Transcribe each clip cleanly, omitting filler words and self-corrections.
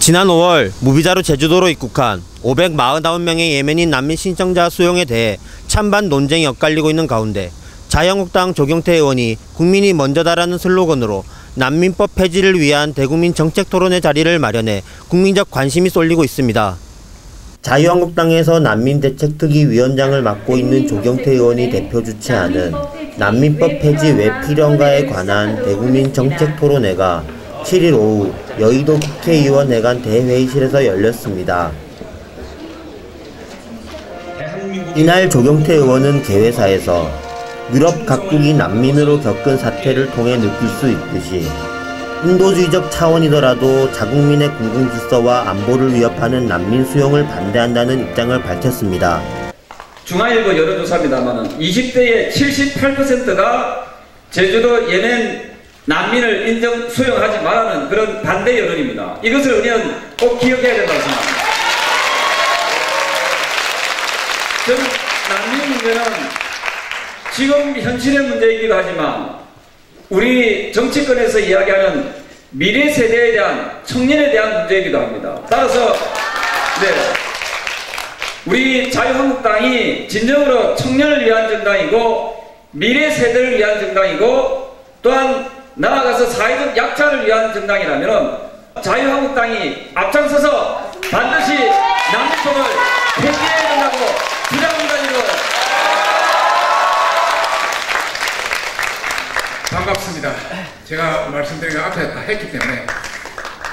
지난 5월 무비자로 제주도로 입국한 549명의 예멘인 난민 신청자 수용에 대해 찬반 논쟁이 엇갈리고 있는 가운데 자유한국당 조경태 의원이 국민이 먼저다라는 슬로건으로 난민법 폐지를 위한 대국민 정책토론회 자리를 마련해 국민적 관심이 쏠리고 있습니다. 자유한국당에서 난민대책특위위원장을 맡고 있는 조경태 의원이 대표 주최하는 난민법 폐지 왜 필요한가에 관한 대국민 정책토론회가 7일 오후 여의도 국회의원회관 대회의실에서 열렸습니다. 이날 조경태 의원은 개회사에서 유럽 각국이 난민으로 겪은 사태를 통해 느낄 수 있듯이 인도주의적 차원이더라도 자국민의 공공질서와 안보를 위협하는 난민 수용을 반대한다는 입장을 밝혔습니다. 중앙일보 여론조사입니다만 20대의 78%가 제주도 예멘 난민을 수용하지 말라는 그런 반대 여론입니다. 이것을 우리는 꼭 기억해야 된다고 생각합니다. 저는 난민 문제는 지금 현실의 문제이기도 하지만 우리 정치권에서 이야기하는 미래 세대에 대한 청년에 대한 문제이기도 합니다. 따라서 우리 자유한국당이 진정으로 청년을 위한 정당이고 미래 세대를 위한 정당이고 또한 나아가서 사회적 약자를 위한 정당이라면 자유한국당이 앞장서서 반드시 난민법을 폐지해야 된다고 주장합니다. 반갑습니다. 제가 말씀드린 거 앞에 다 했기 때문에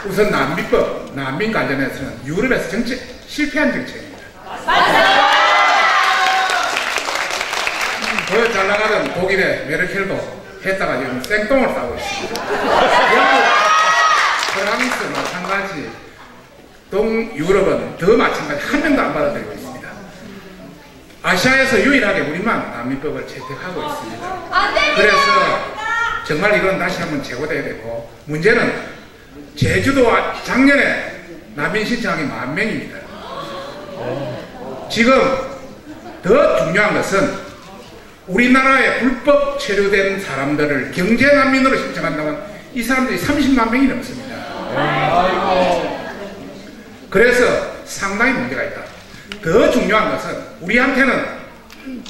우선 난민법, 난민 관련해서는 유럽에서 정책 실패한 정책입니다. 더 잘 나가던 독일의 메르켈도 했다가 지금 생똥을 싸고 있습니다. 영국, 프랑스 마찬가지, 동유럽은 더 마찬가지 한 명도 안 받아들이고 있습니다. 아시아에서 유일하게 우리만 난민법을 채택하고 있습니다. 그래서 정말 이건 다시 한번 재고돼야 되고 문제는 제주도와 작년에 난민 신청이 10,000명입니다. 지금 더 중요한 것은 우리나라에 불법 체류된 사람들을 경제난민으로 신청한다면 이 사람들이 30만 명이 넘습니다. 그래서 상당히 문제가 있다. 더 중요한 것은 우리한테는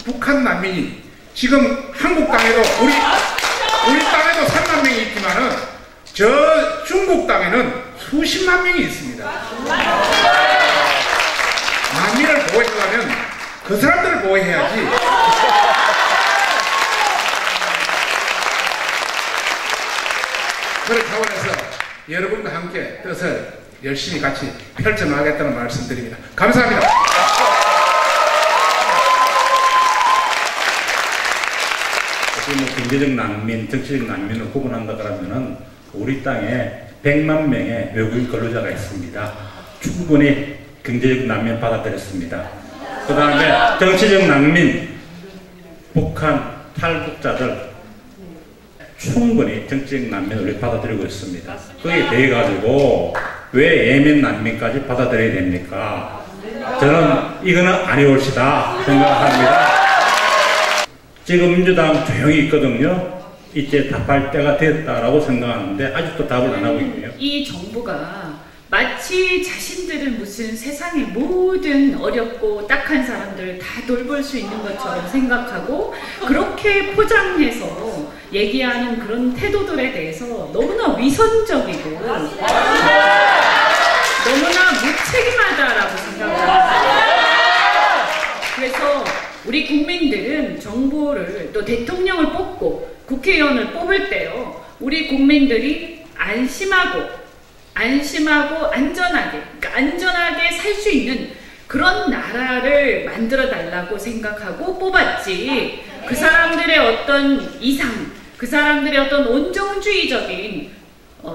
북한 난민이 지금 한국 땅에도 우리 땅에도 3만 명이 있지만은 저 중국 땅에는 수십만 명이 있습니다. 난민을 보호하려면 그 사람들을 보호해야지. 그런 차원에서 여러분과 함께 뜻을 열심히 같이 펼쳐나가겠다는 말씀드립니다. 감사합니다. 경제적 난민, 정치적 난민을 구분한다 그러면은 우리 땅에 100만 명의 외국인 근로자가 있습니다. 충분히 경제적 난민 받아들였습니다. 그 다음에 정치적 난민, 북한 탈북자들 충분히 정치적 난민을 우리 받아들이고 있습니다. 거기에 대해 가지고 왜 예멘 난민까지 받아들여야 됩니까? 저는 이거는 아니올시다 생각합니다. 지금 민주당 조용히 있거든요. 이제 답할 때가 됐다라고 생각하는데 아직도 답을 안 하고 있네요. 이 정부가 마치 자신들은 무슨 세상의 모든 어렵고 딱한 사람들을 다 돌볼 수 있는 것처럼 생각하고 그렇게 포장해서 얘기하는 그런 태도들에 대해서 너무나 위선적이고 너무나 무책임하다라고 생각합니다. 그래서 우리 국민들은 정부를 또 대통령을 뽑고 국회의원을 뽑을 때요, 우리 국민들이 안심하고 안전하게, 그러니까 안전하게 살 수 있는 그런 나라를 만들어 달라고 생각하고 뽑았지, 그 사람들의 어떤 이상, 그 사람들의 어떤 온정주의적인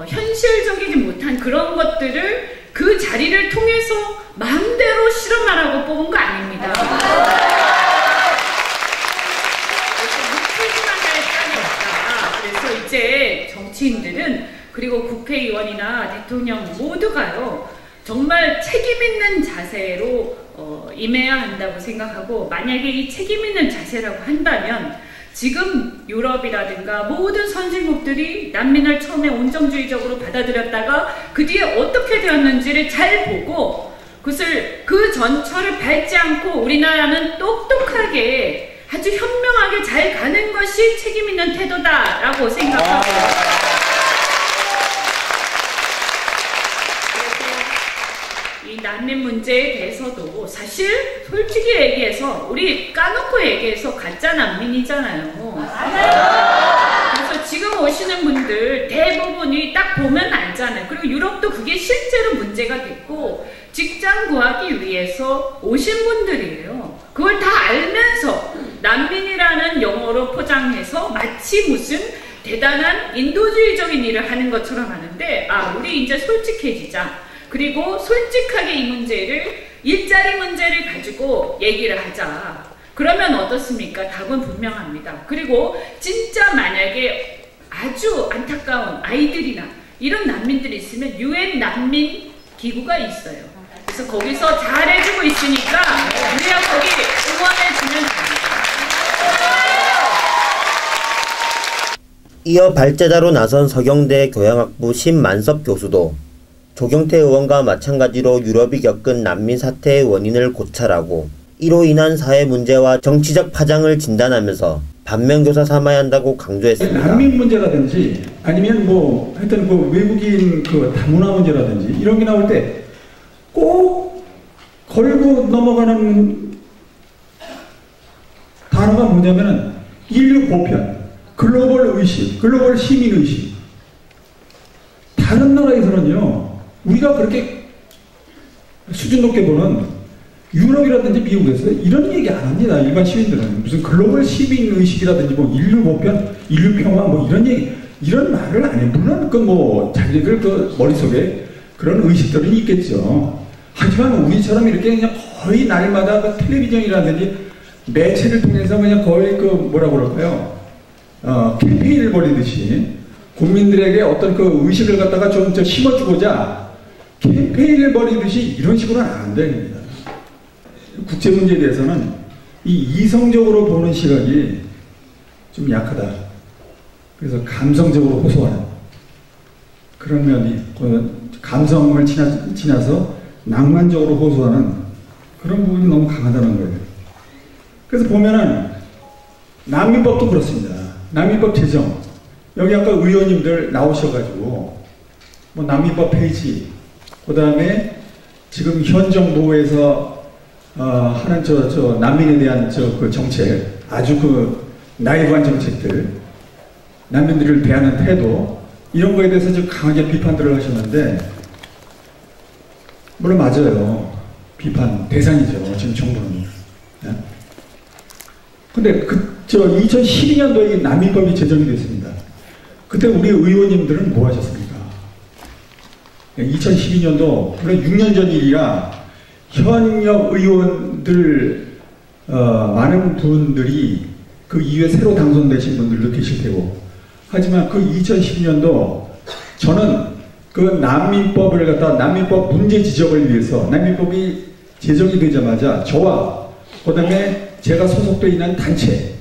현실적이지 못한 그런 것들을 그 자리를 통해서 마음대로 실험하라고 뽑은 거 아닙니다. 그래서 이제 정치인들은 그리고 국회의원이나 대통령 모두가요 정말 책임 있는 자세로 임해야 한다고 생각하고, 만약에 이 책임 있는 자세라고 한다면 지금 유럽이라든가 모든 선진국들이 난민을 처음에 온정주의적으로 받아들였다가 그 뒤에 어떻게 되었는지를 잘 보고 그것을 그 전철을 밟지 않고 우리나라는 똑똑하게 아주 현명하게 잘 가는 것이 책임 있는 태도다라고 생각하고요. 이 난민 문제에 대해서도 사실 솔직히 얘기해서 우리 까놓고 얘기해서 가짜 난민이잖아요. 그래서 지금 오시는 분들 대부분이 딱 보면 알잖아요. 그리고 유럽도 그게 실제로 문제가 됐고 직장 구하기 위해서 오신 분들이에요. 그걸 다 알면서 난민이라는 용어로 포장해서 마치 무슨 대단한 인도주의적인 일을 하는 것처럼 하는데 우리 이제 솔직해지자. 그리고 솔직하게 이 문제를 일자리 문제를 가지고 얘기를 하자. 그러면 어떻습니까? 답은 분명합니다. 그리고 진짜 만약에 아주 안타까운 아이들이나 이런 난민들이 있으면 UN 난민 기구가 있어요. 그래서 거기서 잘해주고 있으니까 우리가 거기 응원해주면 됩니다. 이어 발제자로 나선 서경대 교양학부 신만섭 교수도 조경태 의원과 마찬가지로 유럽이 겪은 난민 사태의 원인을 고찰하고 이로 인한 사회 문제와 정치적 파장을 진단하면서 반면교사 삼아야 한다고 강조했습니다. 난민 문제라든지 아니면 뭐 하여튼 그 외국인 그 다문화 문제라든지 이런 게 나올 때 꼭 걸고 넘어가는 단어가 뭐냐면은 인류 보편, 글로벌 의식, 글로벌 시민 의식. 다른 나라에서는요, 우리가 그렇게 수준 높게 보는 유럽이라든지 미국에서 이런 얘기 안 합니다. 일반 시민들은 무슨 글로벌 시민 의식이라든지 뭐 인류 보편, 인류 평화 뭐 이런 얘기, 이런 말을 안 해. 물론 그 뭐 자기들 그 머릿속에 그런 의식들은 있겠죠. 하지만 우리처럼 이렇게 그냥 거의 날마다 그 텔레비전이라든지 매체를 통해서 그냥 거의 그 뭐라 그럴까요? 캠페인을 벌이듯이 국민들에게 어떤 그 의식을 갖다가 좀 심어주고자 캠페인을 벌이듯이 이런 식으로는 안 됩니다. 국제 문제에 대해서는 이 이성적으로 보는 시각이 좀 약하다. 그래서 감성적으로 호소하는 그런 면이, 감성을 지나서 낭만적으로 호소하는 그런 부분이 너무 강하다는 거예요. 그래서 보면은 난민법도 그렇습니다. 난민법 제정, 여기 아까 의원님들 나오셔가지고 뭐 난민법 폐지, 그 다음에 지금 현 정부에서 하는 저 난민에 대한 그 정책, 아주 그 나이브한 정책들, 난민들을 대하는 태도, 이런 거에 대해서 좀 강하게 비판들을 하셨는데, 물론 맞아요. 비판 대상이죠. 지금 정부는. 네? 근데 2012년도에 난민법이 제정이 됐습니다. 그때 우리 의원님들은 뭐 하셨습니까? 2012년도, 물론 6년 전 일이라 현역 의원들 많은 분들이 그 이후에 새로 당선되신 분들도 계실 테고, 하지만 그 2012년도 저는 그 난민법을 갖다 난민법 문제 지적을 위해서 난민법이 제정이 되자마자 저와 그 다음에 제가 소속되어 있는 단체는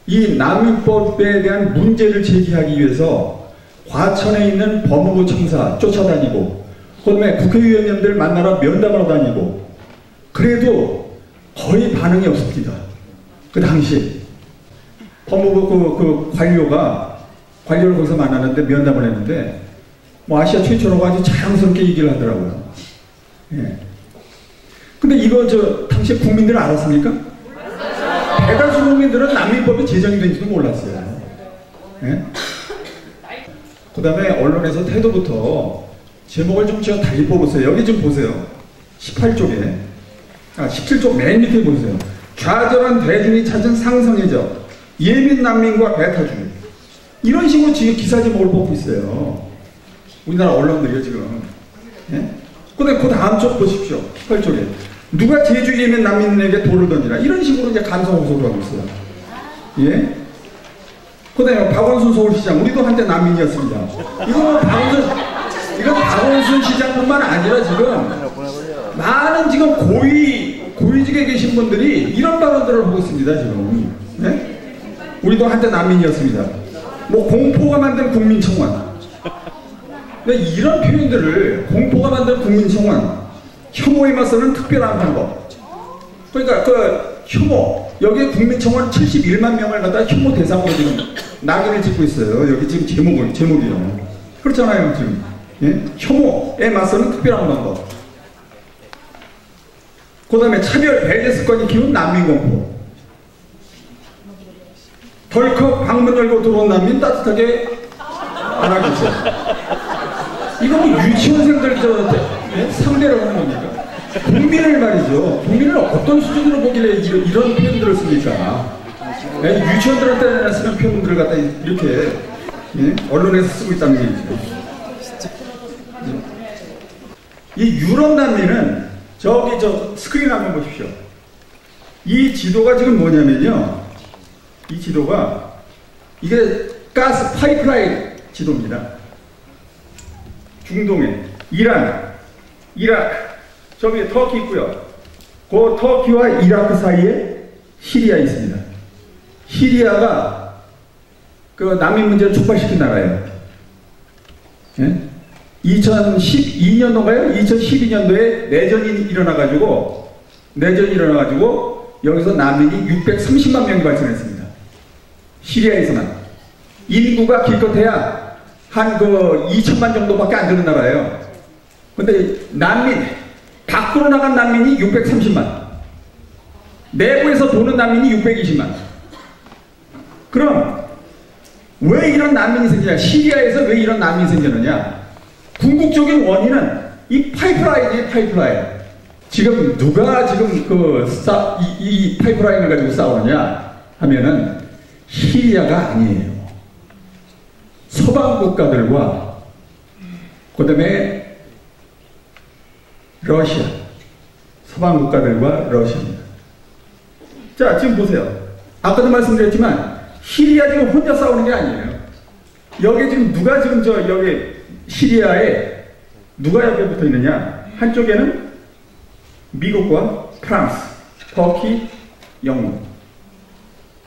이 난민법에 대한 문제를 제기하기 위해서 과천에 있는 법무부 청사 쫓아다니고 그 다음에 국회의원님들 만나러 면담하러 다니고, 그래도 거의 반응이 없습니다. 그 당시 법무부 그 관료를 거기서 만났는데 면담을 했는데 뭐 아시아 최초라고 아주 자랑스럽게 얘기를 하더라고요. 예. 근데 이거 당시 국민들은 알았습니까? 대다수 국민들은 난민법이 제정이 된지도 몰랐어요. 예? 그 다음에 언론에서 태도부터 제목을 좀 달리 뽑으세요. 여기 좀 보세요. 18쪽에 17쪽 맨 밑에 보세요. 좌절한 대중이 찾은 상성의 적, 예민 난민과 배타주의. 이런 식으로 지금 기사 제목을 뽑고 있어요. 우리나라 언론들이요 지금. 예? 근데 그 다음 쪽 보십시오. 18쪽에 누가 제주 예민 난민에게 돌을 던지라, 이런 식으로 이제 감성 호소를 하고 있어요. 예? 그 다음에 박원순 서울시장, 우리도 한때 난민이었습니다. 이건 박원순 시장뿐만 아니라 지금 많은 지금 고위직에 계신 분들이 이런 발언들을 하고 있습니다. 지금 네? 우리도 한때 난민이었습니다. 뭐 공포가 만든 국민청원. 근데 이런 표현들을 공포가 만든 국민청원, 혐오에 맞서는 특별한 방법. 그러니까 그 혐오, 여기 국민청원 71만 명을 갖다 혐오 대상으로 지금 낙인을 찍고 있어요. 여기 지금 제목이요. 그렇잖아요, 지금. 예? 혐오에 맞서는 특별한 방법. 그 다음에 차별 배제 습관이 키운 난민공포. 덜컥 방문 열고 들어온 난민 따뜻하게 안아주세요. 이거 뭐 유치원생들 상대로 하는 겁니까? 국민을 말이죠. 국민을 어떤 수준으로 보길래 이런 표현들을 씁니까? 예? 유치원들한테 쓰는 표현들을 갖다 이렇게 예? 언론에서 쓰고 있다는 얘기죠. 이 유럽 난민은 저기 스크린 한번 보십시오. 이 지도가 지금 뭐냐면요. 이 지도가 이게 가스 파이프라인 지도입니다. 중동에 이란, 이라크, 저기 터키 있고요. 그 터키와 이라크 사이에 시리아 있습니다. 시리아가 그 난민 문제를 촉발시킨 나라예요. 예? 2012년도인가요? 2012년도에 내전이 일어나가지고 여기서 난민이 630만 명이 발생했습니다. 시리아에서만. 인구가 기껏해야 한 2천만 정도밖에 안 되는 나라예요. 근데 밖으로 나간 난민이 630만. 내부에서 도는 난민이 620만. 그럼 왜 이런 난민이 생기냐? 시리아에서 왜 이런 난민이 생기느냐? 궁극적인 원인은 이 파이프라인이에요, 파이프라인. 지금 누가 지금 이 파이프라인을 가지고 싸우느냐 하면은 시리아가 아니에요. 서방 국가들과 그 다음에 러시아. 서방 국가들과 러시아입니다. 자, 지금 보세요. 아까도 말씀드렸지만 시리아 지금 혼자 싸우는 게 아니에요. 여기 지금 누가 지금 여기 시리아에 누가 옆에 붙어 있느냐? 한쪽에는 미국과 프랑스, 터키, 영국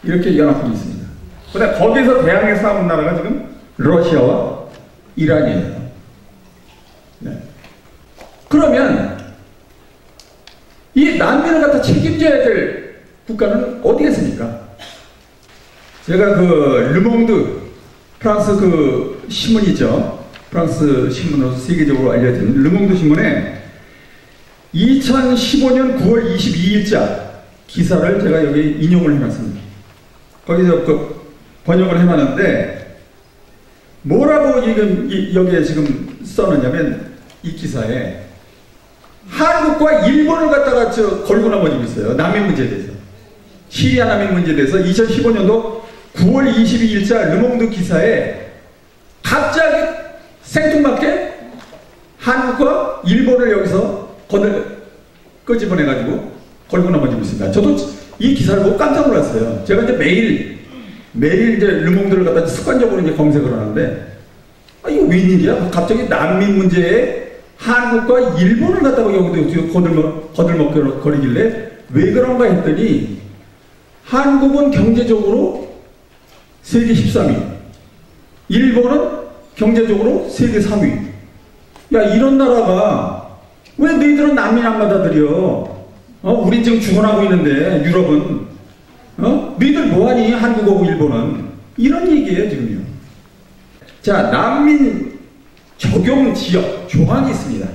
이렇게 연합국이 있습니다. 그다음에 거기서 대항해 싸우는 나라가 지금 러시아와 이란이에요. 네. 그러면 이 난민을 갖다 책임져야 될 국가는 어디에 있습니까? 제가 르몽드 프랑스 신문이죠. 프랑스 신문으로서 세계적으로 알려진 르몽드 신문에 2015년 9월 22일자 기사를 제가 여기 인용을 해놨습니다. 거기서 번역을 해놨는데 뭐라고 여기에 지금 써놨냐면 이 기사에 한국과 일본을 갖다가 걸고 넘어지고 있어요. 난민 문제에 대해서. 시리아 난민 문제에 대해서 2015년도 9월 22일자 르몽드 기사에 갑자기 생뚱맞게 한국과 일본을 여기서 끄집어내가지고 걸고 넘어지고 있습니다. 저도 이 기사를 보고 깜짝 놀랐어요. 제가 이제 매일 이제 르몽드를 갖다 습관적으로 이제 검색을 하는데, 이거 웬일이야? 갑자기 난민 문제에 한국과 일본을 갖다가 여기도 거들먹거리길래 왜 그런가 했더니, 한국은 경제적으로 세계 13위, 일본은 경제적으로 세계 3위. 야, 이런 나라가 왜 너희들은 난민 안 받아들여? 우린 지금 죽어나고 있는데 유럽은 너희들 뭐하니? 한국하고 일본은. 이런 얘기예요 지금요. 자, 난민 적용 지역 조항이 있습니다.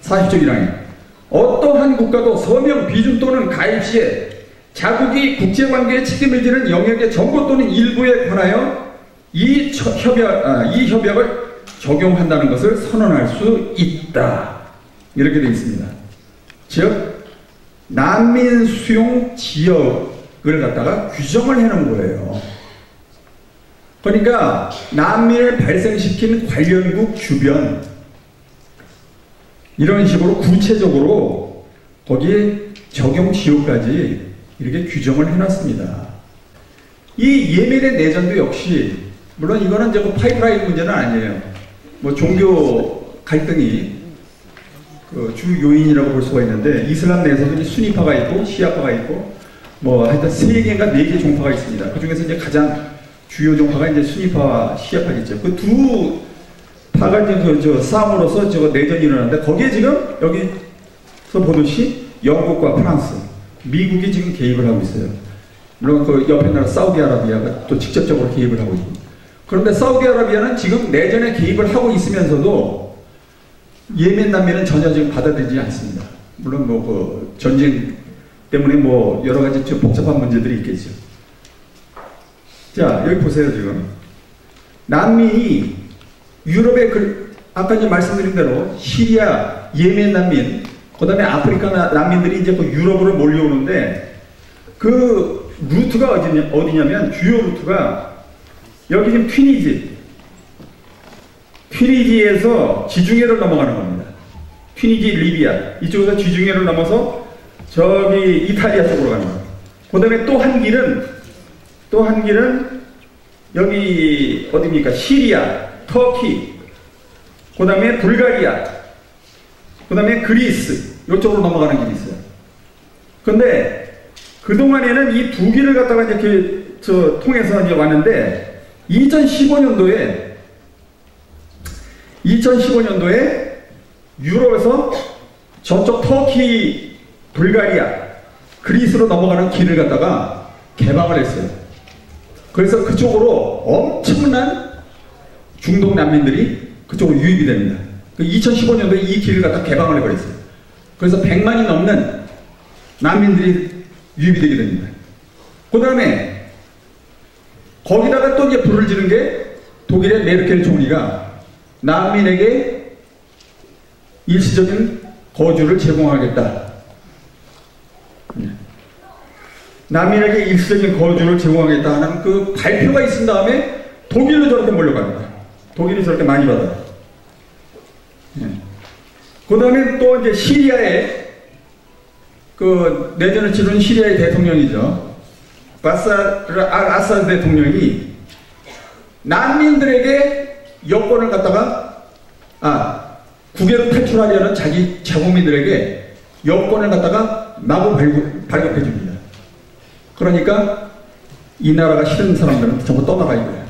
40조 1항에 어떠한 국가도 서명, 비준 또는 가입 시에 자국이 국제관계에 책임을 지는 영역의 전부 또는 일부에 관하여 이 협약을 적용한다는 것을 선언할 수 있다. 이렇게 되어 있습니다. 즉 난민 수용 지역을 갖다가 규정을 해놓은 거예요. 그러니까 난민을 발생시킨 관련국 주변 이런 식으로 구체적으로 거기에 적용 지역까지 이렇게 규정을 해놨습니다. 이 예멘의 내전도 역시 물론 이거는 이제 파이프라인 문제는 아니에요. 종교 갈등이 주 요인이라고 볼 수가 있는데 이슬람 내에서도 순위파가 있고 시아파가 있고 뭐 하여튼 3개인가 4개 종파가 있습니다. 그 중에서 이제 가장 주요 종파가 이제 순위파와 시아파겠죠. 그 두 파가 이제 싸움으로서 내전이 일어났는데, 거기에 지금 여기서 보듯이 영국과 프랑스, 미국이 지금 개입을 하고 있어요. 물론 그 옆에 나라 사우디아라비아가 또 직접적으로 개입을 하고 있고. 그런데 사우디아라비아는 지금 내전에 개입을 하고 있으면서도 예멘 난민은 전혀 지금 받아들이지 않습니다. 물론 뭐 그 전쟁 때문에 뭐 여러 가지 좀 복잡한 문제들이 있겠죠. 자, 여기 보세요. 지금 난민이 유럽의 아까 이제 말씀드린 대로 시리아, 예멘 난민, 그 다음에 아프리카 난민들이 이제 그 유럽으로 몰려오는데, 그 루트가 어디냐면 주요 루트가 여기 지금 튀니지에서 지중해를 넘어가는 겁니다. 튀니지, 리비아 이쪽에서 지중해를 넘어서 저기 이탈리아 쪽으로 가는 거예요. 그 다음에 또 한 길은 여기 어디입니까? 시리아, 터키, 그 다음에 불가리아, 그 다음에 그리스, 이쪽으로 넘어가는 길이 있어요. 근데 그동안에는 이 두 길을 갖다가 이렇게 통해서 이제 왔는데, 2015년도에 유럽에서 저쪽 터키, 불가리아, 그리스로 넘어가는 길을 갖다가 개방을 했어요. 그래서 그쪽으로 엄청난 중동 난민들이 그쪽으로 유입이 됩니다. 2015년도에 이 길을 갖다 개방을 해버렸어요. 그래서 100만이 넘는 난민들이 유입이 되게 됩니다. 그 다음에 거기다가 또 이제 불을 지른 게 독일의 메르켈 총리가 난민에게 일시적인 거주를 제공하겠다. 난민에게 일시적인 거주를 제공하겠다 하는 그 발표가 있은 다음에 독일로 저렇게 몰려갑니다. 독일이 저렇게 많이 받아요. 그 다음에 또 이제 시리아의 그 내전을 치르는 시리아의 대통령이죠. 바사르 알-아사드 대통령이 난민들에게 여권을 갖다가 국외로 탈출하려는 자기 자국민들에게 여권을 갖다가 마구 발급해 줍니다. 그러니까 이 나라가 싫은 사람들은 전부 떠나가 이거예요.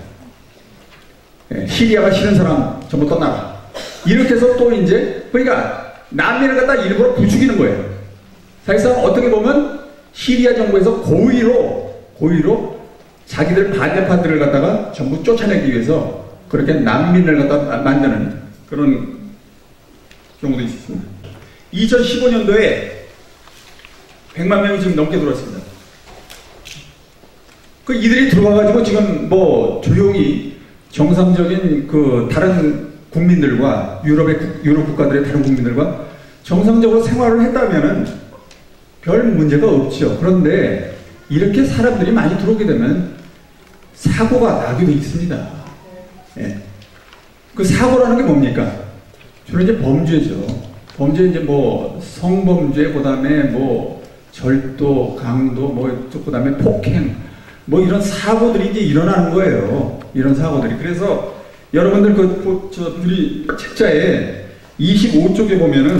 시리아가 싫은 사람 전부 떠나가. 이렇게 해서 또 이제 그러니까 난민을 갖다 일부러 부추기는 거예요. 사실상 어떻게 보면 시리아 정부에서 고의로 자기들 반대파들을 갖다가 전부 쫓아내기 위해서 그렇게 난민을 갖다 만드는 그런 경우도 있습니다. 2015년도에 100만 명이 지금 넘게 들어왔습니다. 이들이 들어와가지고 지금 뭐 조용히 정상적인 그 다른 국민들과 유럽 국가들의 다른 국민들과 정상적으로 생활을 했다면은 별 문제가 없죠. 그런데 이렇게 사람들이 많이 들어오게 되면 사고가 나기도 있습니다. 예. 그 사고라는 게 뭡니까? 주로 이제 범죄죠. 범죄 이제 뭐 성범죄, 그 다음에 뭐 절도, 강도, 뭐 그 다음에 폭행, 뭐 이런 사고들이 이제 일어나는 거예요. 이런 사고들이. 그래서 여러분들 우리 책자에 25쪽에 보면은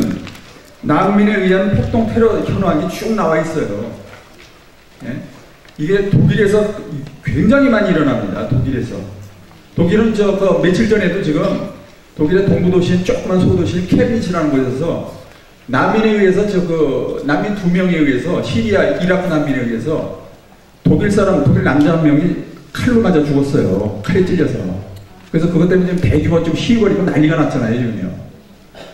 난민에 의한 폭동 테러 현황이 쭉 나와 있어요. 예? 이게 독일에서 굉장히 많이 일어납니다. 독일은 며칠 전에도 지금 독일의 동부도시인 조그만 소도시 케빈이라는 곳에서 난민에 의해서 난민 2명에 의해서 시리아, 이라크 난민에 의해서 독일 남자 1명이 칼로 맞아 죽었어요. 칼에 찔려서. 그래서 그것 때문에 지금 대규모 좀 시위거리고 난리가 났잖아요, 지금요.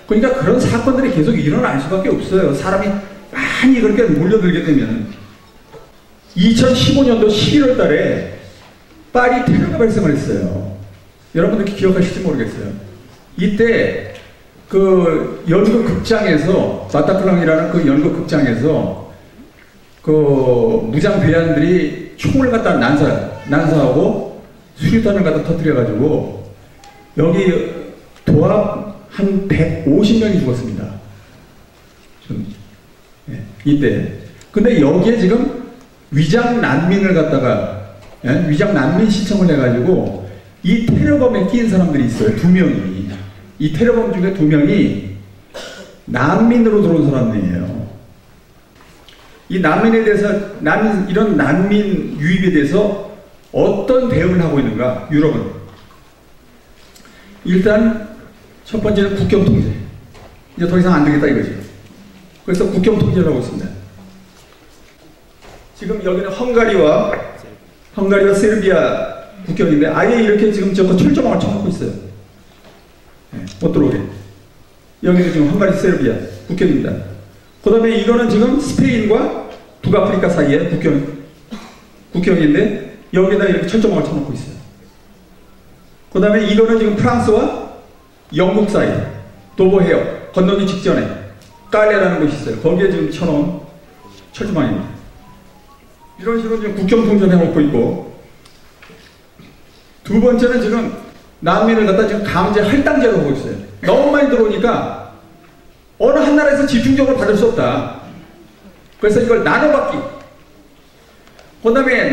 그러니까 그런 사건들이 계속 일어날 수밖에 없어요. 사람이 많이 그렇게 몰려들게 되면. 2015년도 11월 달에 파리 테러가 발생을 했어요. 여러분들 기억하실지 모르겠어요. 이때 그 연극 극장에서, 바타클랑이라는 그 연극 극장에서 그 무장 괴한들이 총을 갖다 난사하고 수류탄을 갖다 터뜨려가지고 여기 도합 한 150명이 죽었습니다. 이때. 근데 여기에 지금 위장 난민을 갖다가 위장 난민 신청을 해가지고 이 테러범에 끼인 사람들이 있어요. 2명이. 이 테러범 중에 2명이 난민으로 들어온 사람들이에요. 이 난민에 대해서, 이런 난민 유입에 대해서 어떤 대응을 하고 있는가, 유럽은. 일단, 첫 번째는 국경 통제. 이제 더 이상 안 되겠다 이거지. 그래서 국경 통제를 하고 있습니다. 지금 여기는 헝가리와 세르비아 국경인데, 아예 이렇게 지금 저거 철조망을 쳐놓고 있어요. 네, 못 들어오게. 여기는 지금 헝가리, 세르비아 국경입니다. 그 다음에 이거는 지금 스페인과 북아프리카 사이에 국경인데, 여기다 이렇게 철조망을 쳐놓고 있어요. 그 다음에 이거는 지금 프랑스와 영국 사이, 도보해역, 건너기 직전에 깔레라는 곳이 있어요. 거기에 지금 쳐놓은 철조망입니다. 이런 식으로 지금 국경 통제를 해놓고 있고, 두 번째는 지금 난민을 갖다 지금 강제 할당제로 하고 있어요. 너무 많이 들어오니까 어느 한 나라에서 집중적으로 받을 수 없다. 그래서 이걸 나눠받기. 그 다음에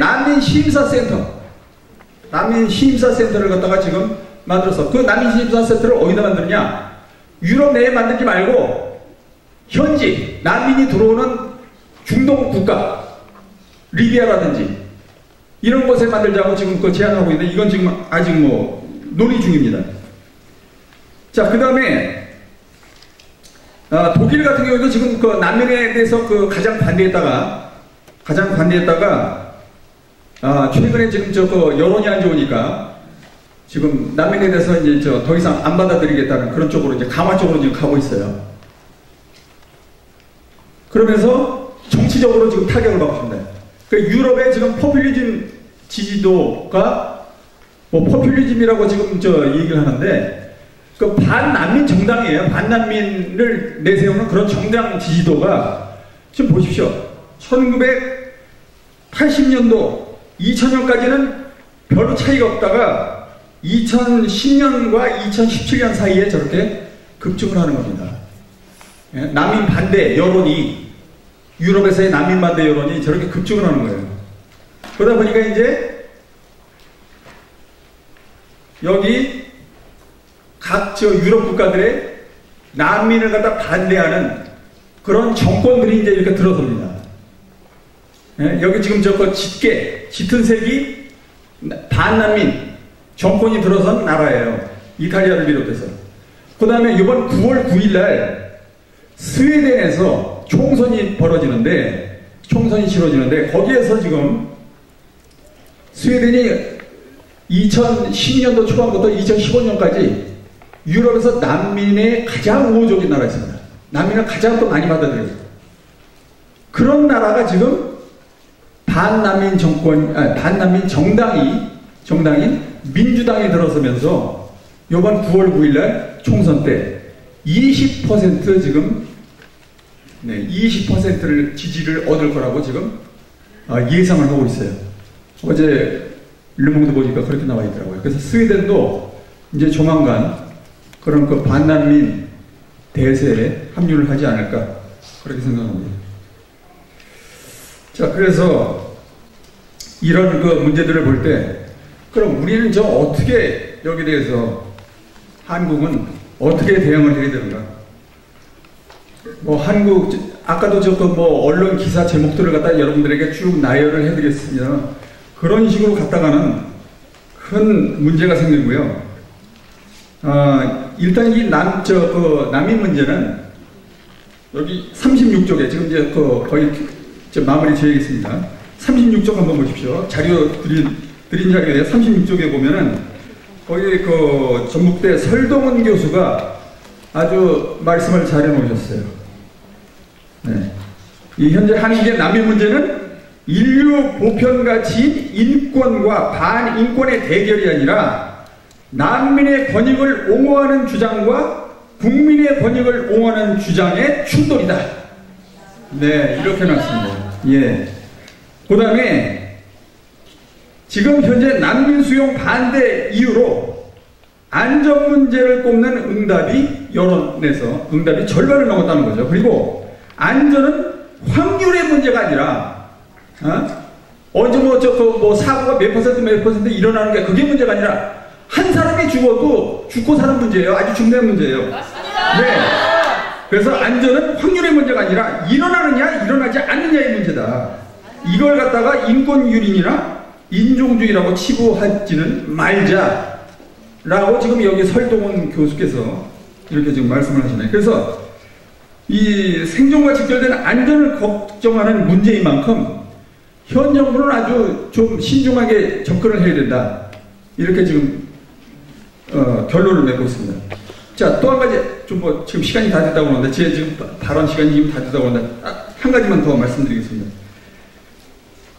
난민심사센터를 갖다가 지금 만들어서, 그 난민심사센터를 어디다 만드느냐, 유럽 내에 만들지 말고 현지 난민이 들어오는 중동 국가, 리비아라든지 이런 곳에 만들자고 지금 그 제안하고 있는데, 이건 지금 아직 뭐 논의 중입니다. 자, 그 다음에 독일 같은 경우에도 지금 그 난민에 대해서 그 가장 관대했다가 최근에 지금 그 여론이 안 좋으니까 지금 난민에 대해서 이제 더 이상 안 받아들이겠다는 그런 쪽으로 이제 강화 쪽으로 지금 가고 있어요. 그러면서 정치적으로 지금 타격을 받고 있습니다. 그 유럽의 지금 포퓰리즘 지지도가 뭐 포퓰리즘이라고 지금 얘기를 하는데, 그 반난민 정당이에요. 반난민을 내세우는 그런 정당 지지도가 지금 보십시오. 1980년도 2000년까지는 별로 차이가 없다가 2010년과 2017년 사이에 저렇게 급증을 하는 겁니다. 난민 반대 여론이, 유럽에서의 난민 반대 여론이 저렇게 급증을 하는 거예요. 그러다 보니까 이제 여기 각 유럽 국가들의 난민을 갖다 반대하는 그런 정권들이 이제 이렇게 들어섭니다. 여기 지금 짙은 색이 반난민 정권이 들어선 나라예요. 이탈리아를 비롯해서. 그 다음에 이번 9월 9일날 스웨덴에서 총선이 치러지는데, 거기에서 지금 스웨덴이 2010년도 초반부터 2015년까지 유럽에서 난민의 가장 우호적인 나라였습니다. 난민을 가장 또 많이 받아들여요. 그런 나라가 지금 반난민 정당인 민주당이 들어서면서 이번 9월 9일날 총선 때 20% 지금 20%를 지지를 얻을 거라고 지금 예상을 하고 있어요. 어제 르몽드 보니까 그렇게 나와 있더라고요. 그래서 스웨덴도 이제 조만간 그런 그 반난민 대세에 합류를 하지 않을까, 그렇게 생각합니다. 자, 그래서 이런 그 문제들을 볼 때, 그럼 우리는 어떻게 여기에 대해서 한국은 어떻게 대응을 해야 되는가? 뭐 아까도 언론 기사 제목들을 갖다 여러분들에게 쭉 나열을 해드렸습니다. 그런 식으로 갔다가는 큰 문제가 생기고요. 일단 이 난민 문제는 여기 36쪽에 지금 이제 거의 마무리 지어야겠습니다. 36쪽 한번 보십시오. 드린 자료에 36쪽에 보면은 거기 전북대 설동훈 교수가 아주 말씀을 잘 해놓으셨어요. 네. 이 현재 한국의 난민 문제는 인류 보편 가치인 인권과 반인권의 대결이 아니라 난민의 권익을 옹호하는 주장과 국민의 권익을 옹호하는 주장의 충돌이다. 네, 이렇게 놨습니다. 예. 그 다음에 지금 현재 난민 수용 반대 이유로 안전 문제를 꼽는 응답이 여론에서 응답이 절반을 넘었다는 거죠. 그리고 안전은 확률의 문제가 아니라 언제 사고가 몇 퍼센트 일어나는 게 그게 문제가 아니라 한 사람이 죽어도 죽고 사는 문제예요. 아주 중요한 문제예요. 맞습니다. 네. 그래서 안전은 확률의 문제가 아니라 일어나느냐 일어나지 않느냐의 문제다. 이걸 갖다가 인권유린이나 인종주의라고 치부하지는 말자라고 지금 여기 설동원 교수께서 이렇게 지금 말씀을 하시네요. 그래서 이 생존과 직결된 안전을 걱정하는 문제인 만큼 현 정부는 아주 좀 신중하게 접근을 해야 된다. 이렇게 지금 결론을 내고 있습니다. 자, 또 한 가지 좀 지금 시간이 다 됐다고 하는데 제 지금 발언 시간이 지금 다 됐다고 하는데 한 가지만 더 말씀드리겠습니다.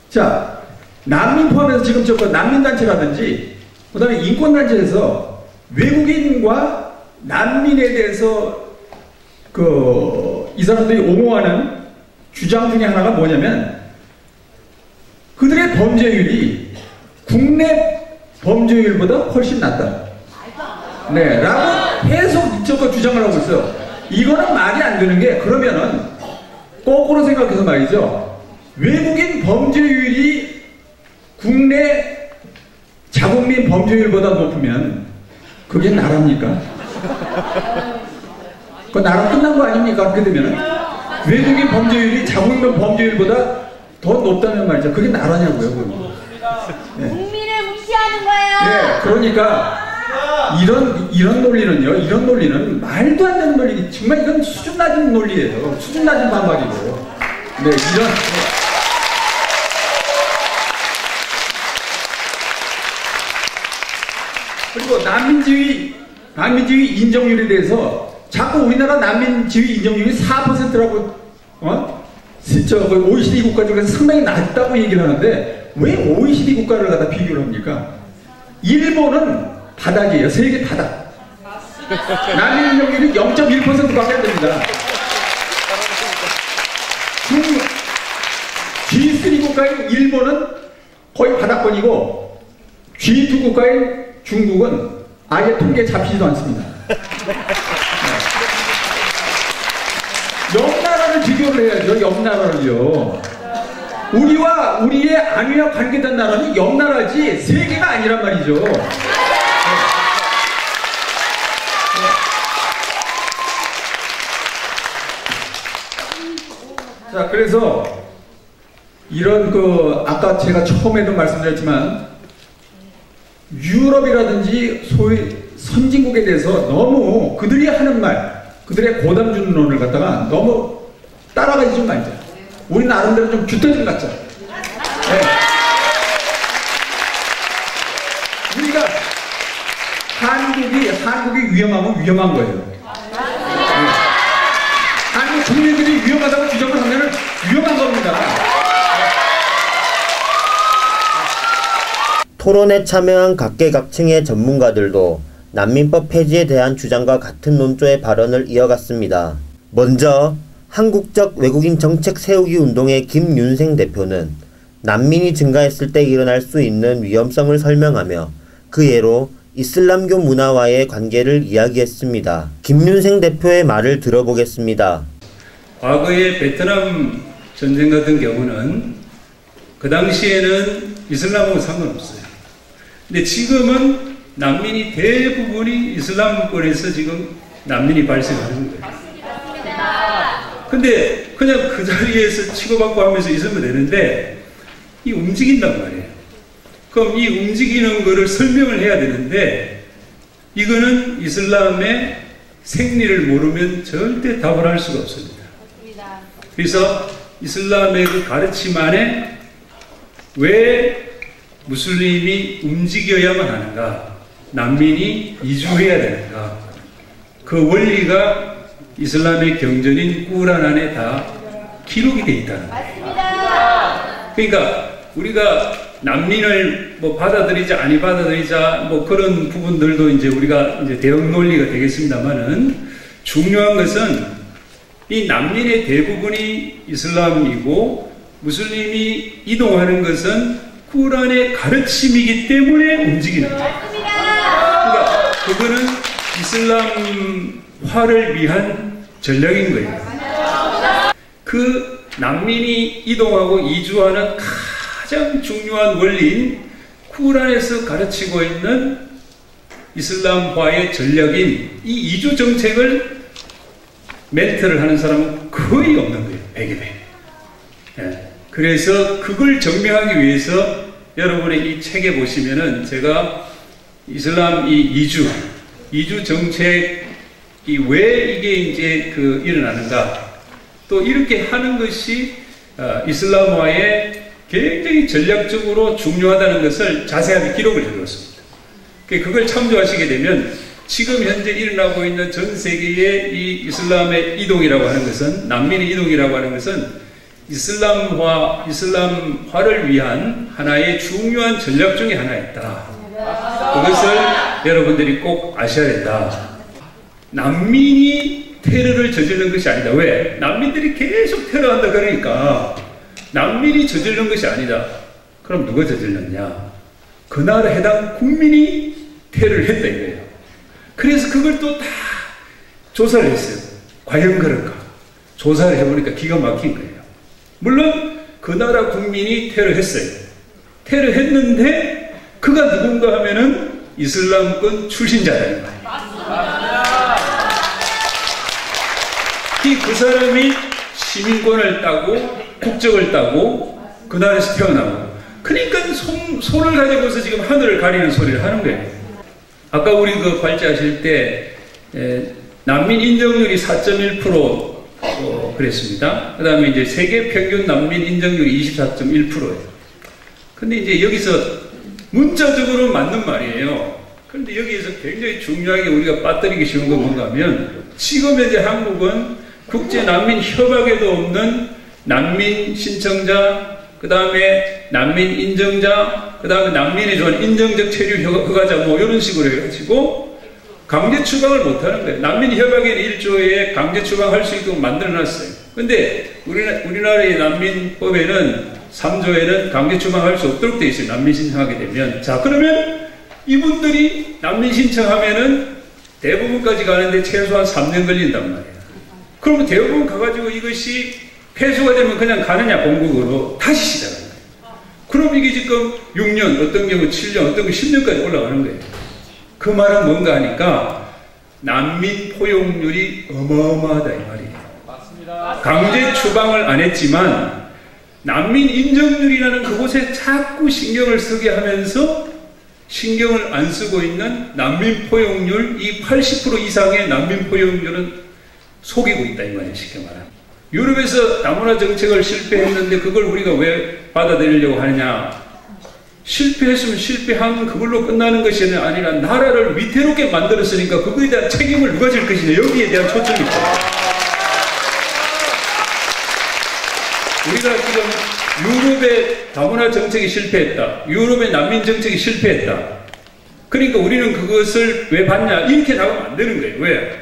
자, 난민 포함해서 지금 난민단체라든지 그 다음에 인권단체에서 외국인과 난민에 대해서 이 사람들이 옹호하는 주장 중에 하나가 뭐냐면 그들의 범죄율이 국내 범죄율보다 훨씬 낮다. 네, 라고 계속 이쪽과 주장을 하고 있어요. 이거는 말이 안 되는 게 그러면은 거꾸로 생각해서 말이죠. 외국인 범죄율이 국내 자국민 범죄율보다 높으면 그게 나라입니까? 그 나라 끝난 거 아닙니까? 그렇게 되면은 외국인 범죄율이 자국민 범죄율보다 더 높다는 말이죠. 그게 나라냐고요. 네. 국민을 무시하는 거예요. 네, 그러니까 이런 논리는요. 이런 논리는 말도 안 되는 논리. 정말 이건 수준 낮은 논리예요. 수준 낮은 반박이고. 네, 그리고 난민지위 인정률에 대해서 자꾸 우리나라 난민지위 인정률이 4%라고 OECD 국가 중에서 상당히 낮다고 얘기를 하는데 왜 OECD 국가를 갖다 비교를 합니까? 일본은 바닥이에요. 세계 바닥. 난민 인정률이 0.1%밖에 안 됩니다. G3 국가인 일본은 거의 바닥권이고 G2 국가인 중국은 아예 통계에 잡히지도 않습니다. 옆 나라를 비교를 해야죠. 옆 나라를요. 우리와 우리의 안위와 관계된 나라는 옆 나라지 세계가 아니란 말이죠. 자, 그래서 이런 아까 제가 처음에도 말씀드렸지만 유럽이라든지 소위 선진국에 대해서 너무 그들이 하는 말, 그들의 고담준론을 갖다가 너무 따라가지 좀 말자. 우리 나름대로 좀 균등 좀 갖자. 네. 우리가 한국이 위험하면 위험한 거예요. 네. 한국 국민들이 위험하다고 주장을 하면 위험한 겁니다. 토론에 참여한 각계각층의 전문가들도 난민법 폐지에 대한 주장과 같은 논조의 발언을 이어갔습니다. 먼저 한국적 외국인 정책 세우기 운동의 김윤생 대표는 난민이 증가했을 때 일어날 수 있는 위험성을 설명하며 그 예로 이슬람교 문화와의 관계를 이야기했습니다. 김윤생 대표의 말을 들어보겠습니다. 과거의 베트남 전쟁 같은 경우는 그 당시에는 이슬람하고 상관없어요. 근데 지금은 난민이 대부분이 이슬람권에서 지금 난민이 발생하는 거예요. 근데 그냥 그 자리에서 치고받고 하면서 있으면 되는데 이 움직인단 말이에요. 그럼 이 움직이는 거를 설명을 해야 되는데 이거는 이슬람의 생리를 모르면 절대 답을 할 수가 없습니다. 그래서 이슬람의 그 가르침 안에 왜 무슬림이 움직여야만 하는가, 난민이 이주해야 되는가, 그 원리가 이슬람의 경전인 꾸란 안에 다 기록이 되어 있다는 거예요. 그러니까 우리가 난민을 뭐 받아들이자 아니 받아들이자 뭐 그런 부분들도 이제 우리가 이제 대응 논리가 되겠습니다만은 중요한 것은 이 난민의 대부분이 이슬람이고 무슬림이 이동하는 것은 꾸란의 가르침이기 때문에 움직이는 거예요. 그러니까 그거는 이슬람화를 위한 전략인 거예요. 그 난민이 이동하고 이주하는 가장 중요한 원리인 꾸란에서 가르치고 있는 이슬람화의 전략인 이 이주 정책을 멘트를 하는 사람은 거의 없는 거예요. 100에 100. 예. 그래서 그걸 증명하기 위해서 여러분의 이 책에 보시면은 제가 이슬람 이 2주 정책이 왜 이게 이제 일어나는가, 또 이렇게 하는 것이 이슬람화에 굉장히 전략적으로 중요하다는 것을 자세하게 기록을 해두었습니다. 그걸 참조하시게 되면 지금 현재 일어나고 있는 전 세계의 이 이슬람의 이동이라고 하는 것은, 난민의 이동이라고 하는 것은 이슬람화를 위한 하나의 중요한 전략 중에 하나였다. 그것을 여러분들이 꼭 아셔야 된다. 난민이 테러를 저지르는 것이 아니다. 왜? 난민들이 계속 테러한다 그러니까 난민이 저지르는 것이 아니다. 그럼 누가 저질렀냐? 그 나라 해당 국민이 테러를 했다 이거예요. 그래서 그걸 또 다 조사를 했어요. 과연 그럴까? 조사를 해보니까 기가 막힌 거예요. 물론 그 나라 국민이 테러했어요. 테러했는데 그가 누군가 하면은 이슬람권 출신자라는 거예요. 그 사람이 시민권을 따고 국적을 따고 그 나라에서 태어나고, 그러니까 손을 가지고서 지금 하늘을 가리는 소리를 하는 거예요. 아까 우리 그 발제하실 때 난민 인정률이 4.1% 그랬습니다. 그 다음에 이제 세계 평균 난민 인정률이 24.1%예요. 근데 이제 여기서 문자적으로는 맞는 말이에요. 그런데 여기에서 굉장히 중요하게 우리가 빠뜨리기 쉬운 건 뭔가 하면, 지금 현재 한국은 국제 난민 협약에도 없는 난민 신청자, 그 다음에 난민 인정자, 그 다음에 난민에 좋아하는 인정적 체류 허가자 뭐 이런 식으로 해가지고 강제 추방을 못하는 거예요. 난민 협약에는 1조에 강제 추방할 수 있도록 만들어놨어요. 근데 우리나라의 난민법에는 3조에는 강제 추방할 수 없도록 되어 있어요. 난민 신청하게 되면. 자, 그러면 이분들이 난민 신청하면은 대부분까지 가는데 최소한 3년 걸린단 말이에요. 그러면 대부분 가가지고 이것이 폐수가 되면 그냥 가느냐, 본국으로 다시 시작하는 거예요. 그럼 이게 지금 6년, 어떤 경우 7년, 어떤 경우 10년까지 올라가는 거예요. 그 말은 뭔가 하니까 난민 포용률이 어마어마하다 이 말이에요. 맞습니다. 강제 추방을 안 했지만 난민 인정률이라는 그곳에 자꾸 신경을 쓰게 하면서 신경을 안 쓰고 있는 난민 포용률, 이 80% 이상의 난민 포용률은 속이고 있다 이 말이에요. 쉽게 말하면. 유럽에서 다문화 정책을 실패했는데 그걸 우리가 왜 받아들이려고 하느냐? 실패했으면 실패한 그걸로 끝나는 것이 아니라 나라를 위태롭게 만들었으니까 그거에 대한 책임을 누가 질 것이냐, 여기에 대한 초점이 있죠. 우리가 지금 유럽의 다문화 정책이 실패했다, 유럽의 난민 정책이 실패했다, 그러니까 우리는 그것을 왜 받냐 이렇게 나가면 안 되는 거예요. 왜?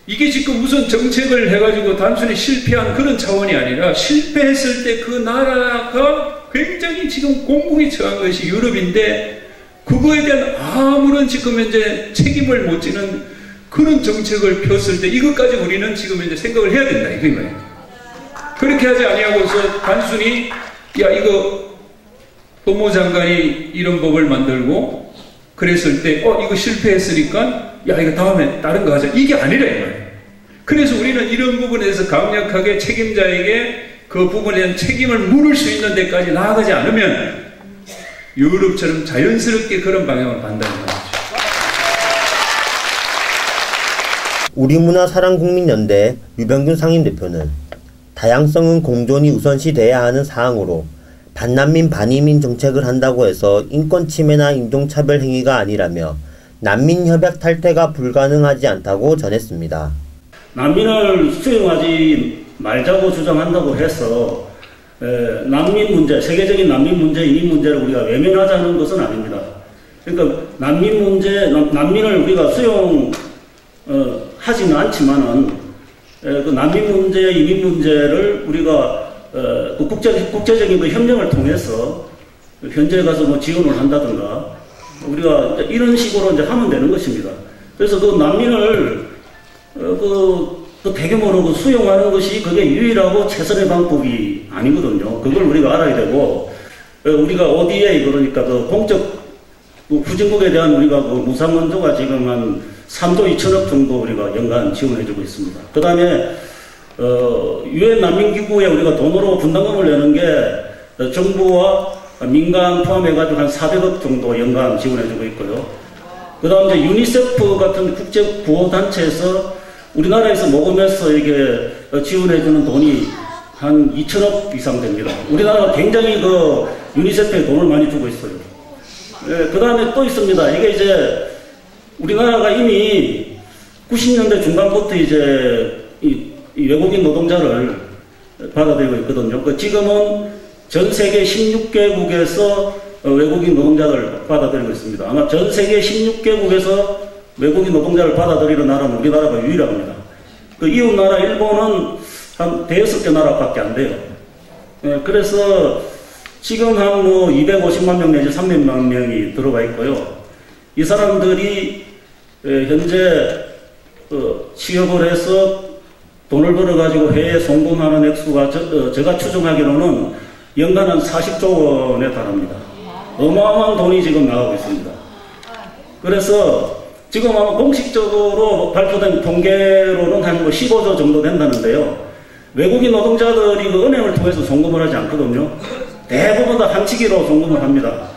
이게 지금 우선 정책을 해가지고 단순히 실패한 그런 차원이 아니라 실패했을 때 그 나라가 굉장히 지금 공공이 처한 것이 유럽인데 그거에 대한 아무런 지금 현재 책임을 못 지는 그런 정책을 폈을 때 이것까지 우리는 지금 현재 생각을 해야 된다 이거예요. 그렇게 하지 아니하고서 단순히 야 이거 법무부 장관이 이런 법을 만들고 그랬을 때 이거 실패했으니까 야 이거 다음에 다른 거 하자 이게 아니라 이거예요. 그래서 우리는 이런 부분에서 강력하게 책임자에게 그 부분에 대한 책임을 물을 수 있는 데까지 나아가지 않으면 유럽처럼 자연스럽게 그런 방향을 간다는 거죠. 우리문화사랑국민연대 유병균 상임대표는 다양성은 공존이 우선시돼야 하는 사항으로 반난민 반이민 정책을 한다고 해서 인권 침해나 인종차별 행위가 아니라며 난민 협약 탈퇴가 불가능하지 않다고 전했습니다. 난민을 수용하지 말자고 주장한다고 해서 난민 문제, 세계적인 난민 문제, 이민 문제를 우리가 외면하자는 것은 아닙니다. 그러니까 난민 문제, 난민을 우리가 수용하지는 않지만은 그 난민 문제, 이민 문제를 우리가 그 국제적인 그 협력을 통해서 현지에 가서 뭐 지원을 한다든가 우리가 이런 식으로 이제 하면 되는 것입니다. 그래서 그 난민을 그 대규모로 수용하는 것이 그게 유일하고 최선의 방법이 아니거든요. 그걸 우리가 알아야 되고, 우리가 어디에 그러니까 그 공적 후진국에 대한 우리가 그 무상원조가 지금 한 3조 2천억 정도 우리가 연간 지원해주고 있습니다. 그 다음에 유엔 난민기구에 우리가 돈으로 분담금을 내는 게 정부와 민간 포함해가지고 한 400억 정도 연간 지원해주고 있고요. 그 다음 이제 유니세프 같은 국제 구호단체에서 우리나라에서 모금해서 이게 지원해주는 돈이 한 2천억 이상 됩니다. 우리나라가 굉장히 그 유니세프에 돈을 많이 주고 있어요. 그 다음에 또 있습니다. 이게 이제 우리나라가 이미 90년대 중반부터 이제 이 외국인 노동자를 받아들이고 있거든요. 지금은 전 세계 16개국에서 외국인 노동자를 받아들이고 있습니다. 아마 전 세계 16개국에서 외국인 노동자를 받아들이는 나라는 우리나라가 유일합니다. 그 이웃 나라 일본은 한 5개 나라밖에 안 돼요. 그래서 지금 한 뭐 250만 명 내지 300만 명이 들어가 있고요. 이 사람들이 현재 취업을 해서 돈을 벌어가지고 해외에 송금하는 액수가 제가 추정하기로는 연간 한 40조 원에 달합니다. 어마어마한 돈이 지금 나가고 있습니다. 그래서 지금 아마 공식적으로 발표된 통계로는 한 15조 정도 된다는데요. 외국인 노동자들이 그 은행을 통해서 송금을 하지 않거든요. 대부분 다 한치기로 송금을 합니다.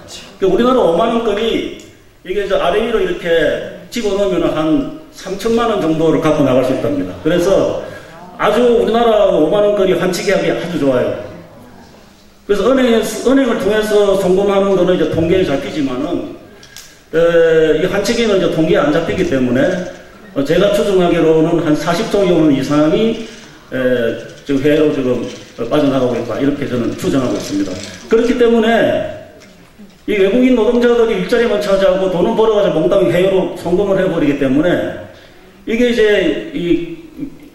우리나라 5만원권이 이게 아래 위로 이렇게 집어넣으면 한 3천만 원 정도를 갖고 나갈 수 있답니다. 그래서 아주 우리나라 5만원권이 환치기하기 아주 좋아요. 그래서 은행을 통해서 송금하는 거는 이제 통계에 잡히지만은, 이 환치기는 이제 통계에 안 잡히기 때문에, 제가 추정하기로는 한 40조 원 이상이, 지금 해외로 지금 빠져나가고 있다. 이렇게 저는 추정하고 있습니다. 그렇기 때문에, 이 외국인 노동자들이 일자리만 차지하고 돈을 벌어가지고 몽땅 해외로 송금을 해버리기 때문에, 이게 이제 이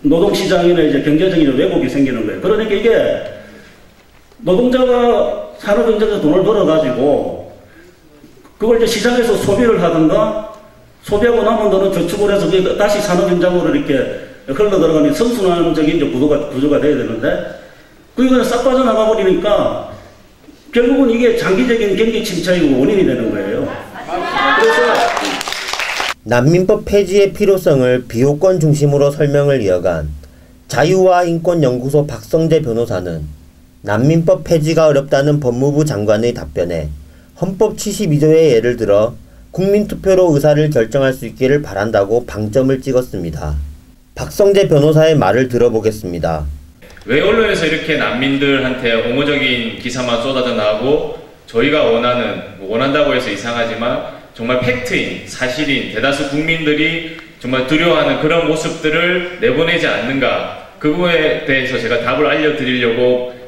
노동시장이나 이제 경제적인 왜곡이 생기는 거예요. 그러니까 이게 노동자가 산업경제에서 돈을 벌어가지고 그걸 이제 시장에서 소비를 하든가 소비하고 남은 돈은 저축을 해서 다시 산업현장으로 이렇게 흘러들어가는 선순환적인 이제 구조가 돼야 되는데 그게 싹 빠져나가 버리니까 결국은 이게 장기적인 경기 침체이고 원인이 되는 거예요. 그래서 난민법 폐지의 필요성을 비호권 중심으로 설명을 이어간 자유와 인권연구소 박성재 변호사는 난민법 폐지가 어렵다는 법무부 장관의 답변에 헌법 72조의 예를 들어 국민투표로 의사를 결정할 수 있기를 바란다고 방점을 찍었습니다. 박성재 변호사의 말을 들어보겠습니다. 왜 언론에서 이렇게 난민들한테 옹호적인 기사만 쏟아져 나오고 저희가 원한다고 해서 이상하지만 정말 팩트인, 사실인 대다수 국민들이 정말 두려워하는 그런 모습들을 내보내지 않는가, 그거에 대해서 제가 답을 알려드리려고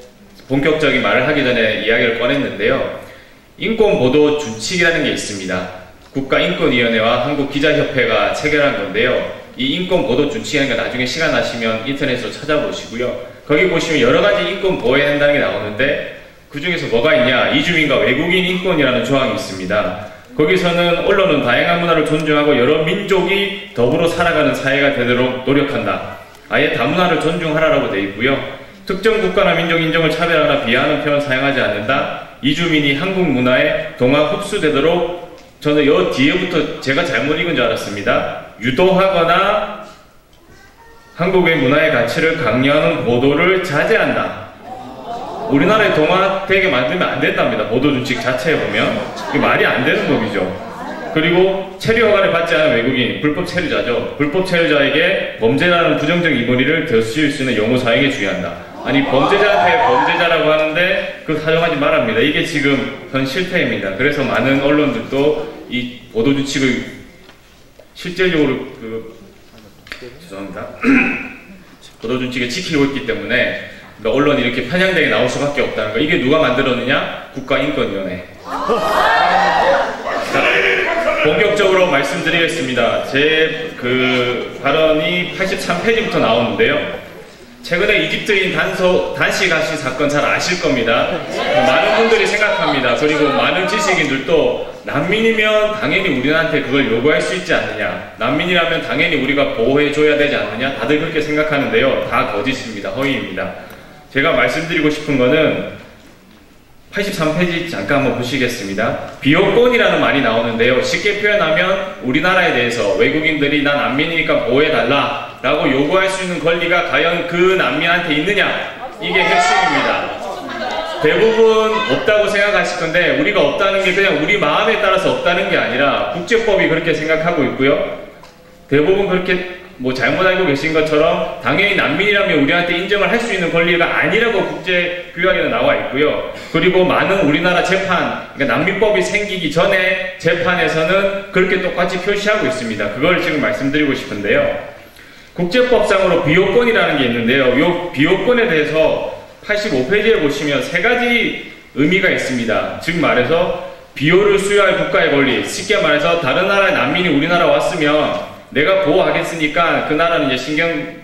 본격적인 말을 하기 전에 이야기를 꺼냈는데요. 인권보도 준칙이라는 게 있습니다. 국가인권위원회와 한국기자협회가 체결한 건데요. 이 인권보도 준칙이라는 게 나중에 시간 나시면 인터넷으로 찾아보시고요. 거기 보시면 여러 가지 인권 보호해야 한다는 게 나오는데 그 중에서 뭐가 있냐? 이주민과 외국인 인권이라는 조항이 있습니다. 거기서는 언론은 다양한 문화를 존중하고 여러 민족이 더불어 살아가는 사회가 되도록 노력한다. 아예 다문화를 존중하라라고 되어 있고요. 특정 국가나 민족 인종을 차별하거나 비하하는 표현 사용하지 않는다. 이주민이 한국 문화에 동화 흡수되도록, 저는 여 뒤에부터 제가 잘못 읽은 줄 알았습니다. 유도하거나 한국의 문화의 가치를 강요하는 보도를 자제한다. 우리나라에 동화되게 만들면 안 된답니다. 보도준칙 자체에 보면. 이게 말이 안 되는 법이죠. 그리고 체류 허가를 받지 않은 외국인, 불법 체류자죠. 불법 체류자에게 범죄라는 부정적 이모리를 덧씌울 수 있는 용어 사용에 주의한다. 아니, 범죄자한테 범죄자라고 하는데 그거 사용하지 말랍니다. 이게 지금 현 실태입니다. 그래서 많은 언론들도 이 보도준칙을 실질적으로 죄송합니다. 보도준칙을 지키고 있기 때문에 언론이 이렇게 편향되게 나올 수밖에 없다는 거. 이게 누가 만들었느냐? 국가인권위원회. 본격적으로 말씀드리겠습니다. 제 발언이 83페이지부터 나오는데요. 최근에 이집트인 단식 하신 사건 잘 아실 겁니다. 많은 분들이 생각합니다. 그리고 많은 지식인들도 난민이면 당연히 우리한테 그걸 요구할 수 있지 않느냐, 난민이라면 당연히 우리가 보호해줘야 되지 않느냐, 다들 그렇게 생각하는데요. 다 거짓입니다. 허위입니다. 제가 말씀드리고 싶은 거는 83페이지 잠깐 한번 보시겠습니다. 비호권이라는 말이 나오는데요. 쉽게 표현하면 우리나라에 대해서 외국인들이 난 난민이니까 보호해달라 라고 요구할 수 있는 권리가 과연 그 난민한테 있느냐, 이게 핵심입니다. 대부분 없다고 생각하실 건데, 우리가 없다는 게 그냥 우리 마음에 따라서 없다는 게 아니라 국제법이 그렇게 생각하고 있고요. 대부분 그렇게 잘못 알고 계신 것처럼 당연히 난민이라면 우리한테 인정을 할 수 있는 권리가 아니라고 국제규약에도 나와 있고요. 그리고 많은 우리나라 재판, 그러니까 난민법이 생기기 전에 재판에서는 그렇게 똑같이 표시하고 있습니다. 그걸 지금 말씀드리고 싶은데요. 국제법상으로 비호권이라는 게 있는데요. 이 비호권에 대해서 85페이지에 보시면 세 가지 의미가 있습니다. 즉 말해서 비호를 수여할 국가의 권리, 쉽게 말해서 다른 나라의 난민이 우리나라 왔으면 내가 보호하겠으니까 그 나라는 이제 신경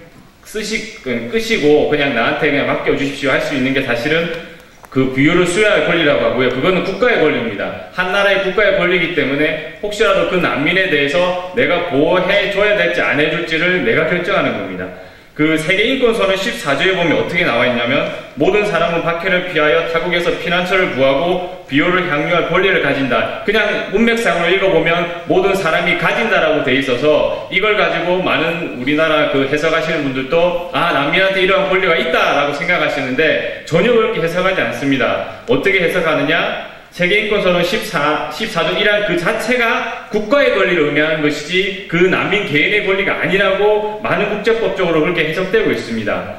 끄시고 그냥 나한테 그냥 맡겨주십시오 할 수 있는 게 사실은 그 비호를 수여할 권리라고 하고요. 그거는 국가의 권리입니다. 한 나라의 국가의 권리이기 때문에 혹시라도 그 난민에 대해서 내가 보호해줘야 될지 안 해줄지를 내가 결정하는 겁니다. 그 세계인권선언 14조에 보면 어떻게 나와 있냐면, 모든 사람은 박해를 피하여 타국에서 피난처를 구하고 비호를 향유할 권리를 가진다. 그냥 문맥상으로 읽어보면 모든 사람이 가진다라고 돼 있어서 이걸 가지고 많은 우리나라 그 해석하시는 분들도 난민한테 이러한 권리가 있다라고 생각하시는데 전혀 그렇게 해석하지 않습니다. 어떻게 해석하느냐? 세계인권선언 14조 1항 그 자체가 국가의 권리를 의미하는 것이지 그 난민 개인의 권리가 아니라고 많은 국제법적으로 그렇게 해석되고 있습니다.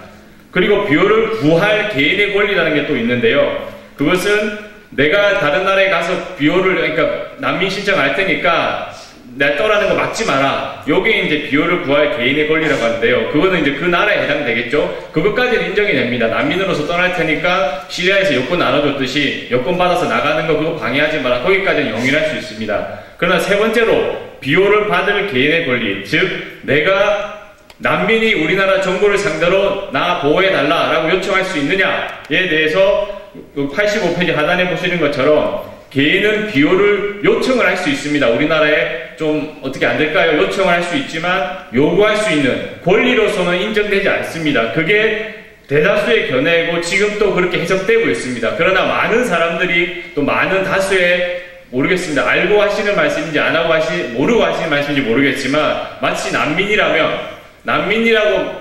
그리고 비호를 구할 개인의 권리라는 게 또 있는데요. 그것은 내가 다른 나라에 가서 비호를, 그러니까 난민 신청할 테니까 내 떠나는 거 막지 마라. 요게 이제 비호를 구할 개인의 권리라고 하는데요. 그거는 이제 그 나라에 해당되겠죠. 그것까지는 인정이 됩니다. 난민으로서 떠날 테니까 시리아에서 여권 나눠줬듯이 여권 받아서 나가는 거 그거 방해하지 마라. 거기까지는 용인할 수 있습니다. 그러나 세 번째로 비호를 받을 개인의 권리, 즉 내가 난민이 우리나라 정부를 상대로 나 보호해달라 라고 요청할 수 있느냐에 대해서 85페이지 하단에 보시는 것처럼 개인은 비호를 요청을 할 수 있습니다. 우리나라에 좀 어떻게 안 될까요? 요청을 할 수 있지만 요구할 수 있는 권리로서는 인정되지 않습니다. 그게 대다수의 견해이고 지금 또 그렇게 해석되고 있습니다. 그러나 많은 사람들이 또 많은 다수의 모르겠습니다. 알고 하시는 말씀인지 안 하고 모르고 하시는 말씀인지 모르겠지만 마치